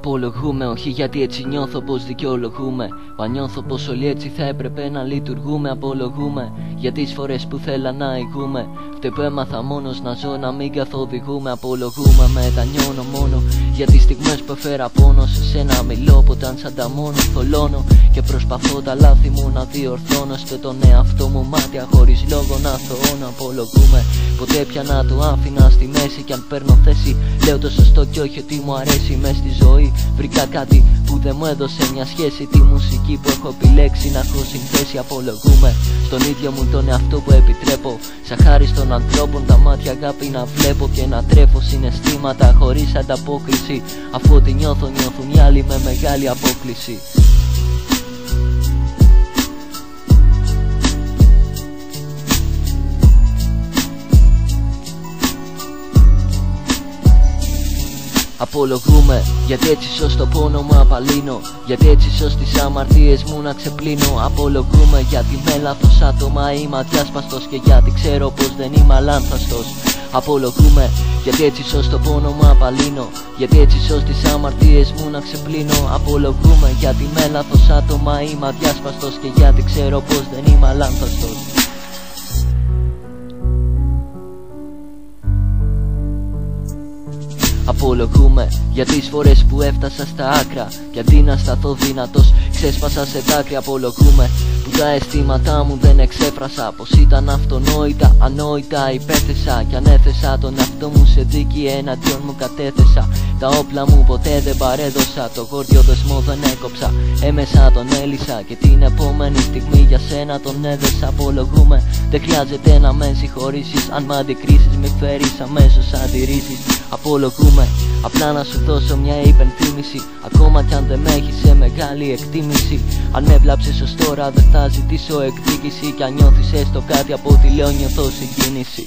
Απολογούμε, όχι γιατί έτσι νιώθω πως δικαιολογούμε, μα νιώθω πως όλοι έτσι θα έπρεπε να λειτουργούμε. Απολογούμε για τις φορές που θέλα να ηγούμε, φταίει που έμαθα μόνος να ζω, να μην καθοδηγούμε. Απολογούμε, μετανιώνω μόνο για τις στιγμές που έφερα πόνο. Σε σένα μιλώ ποτέ σαν τα μόνο θολώνω και προσπαθώ τα λάθη μου να διορθώνω. Στο τον εαυτό μου μάτια χωρίς λόγο να θωώνω. Απολογούμε, ποτέ πια να το άφηνα στη μέση, κι αν παίρνω θέση λέω το σωστό και όχι ότι μου αρέσει. Μες στη ζωή βρήκα κάτι που δεν μου έδωσε μια σχέση, τη μουσική που έχω επιλέξει να έχω συνθέσει. Απολογούμε στον ίδιο μου τον εαυτό που επιτρέπω, σαν χάρη των ανθρώπων τα μάτια αγάπη να βλέπω και να τρέφω συναισθήματα χωρίς ανταπόκριση, αφού ό,τι νιώθω νιώθουν οι άλλοι με μεγάλη απόκληση. Απολογούμε γιατί έτσι σως το πόνο μου απαλύνω, γιατί έτσι σως τις αμαρτίες μου να ξεπλύνω. Απολογούμε γιατί με λάθος άτομα είμαι αδιάσπαστος και γιατί ξέρω πως δεν είμαι αλάνθαστος. Απολογούμε γιατί έτσι σως το πόνο μου απαλύνω, γιατί έτσι σως τις αμαρτίες μου να ξεπλύνω. Απολογούμε γιατί με λάθος άτομα είμαι αδιάσπαστος και γιατί ξέρω πως δεν είμαι αλάνθαστος. Απολογούμε για τις φορές που έφτασα στα άκρα και αντί να σταθώ δυνατός ξέσπασα σε δάκρυα. Απολογούμε που τα αισθήματά μου δεν εξέφρασα, πως ήταν αυτονόητα, ανόητα υπέθεσα κι ανέθεσα τον εαυτό μου σε δίκη, εναντίον μου κατέθεσα. Τα όπλα μου ποτέ δεν παρέδωσα, το γόρδιο δεσμό δεν έκοψα, έμεσα τον έλυσα και την επόμενη στιγμή για σένα τον έδεσα. Απολογούμε, δεν χρειάζεται να με συγχωρήσεις, αν μ' αντικρίσεις μη φέρεις αμέσως αντιρρήσεις. Απολογούμε, απλά να σου δώσω μια υπενθύμηση, ακόμα κι αν δεν με έχεις σε μεγάλη εκτίμηση. Αν με βλάψεις ως τώρα δεν θα ζητήσω εκδίκηση, κι αν νιώθεις έστω κάτι από ό,τι λέω νιώθω συγκίνηση.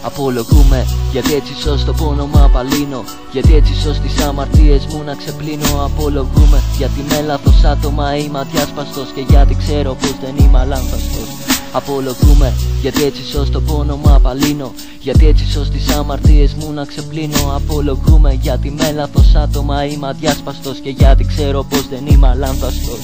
Απολογούμε γιατί έτσι σως το πόνο μου απαλύνω, γιατί έτσι σως τις αμαρτίες μου να ξεπλύνω. Απολογούμε γιατί με λάθος άτομα είμαι αδιάσπαστος και γιατί ξέρω πως δεν είμαι αλάνθαστος. Απολογούμε γιατί έτσι σως το πόνο μου απαλύνω, γιατί έτσι σως τις αμαρτίες μου να ξεπλύνω. Απολογούμε γιατί με λάθος άτομα είμαι αδιάσπαστος και γιατί ξέρω πως δεν είμαι αλάνθαστος.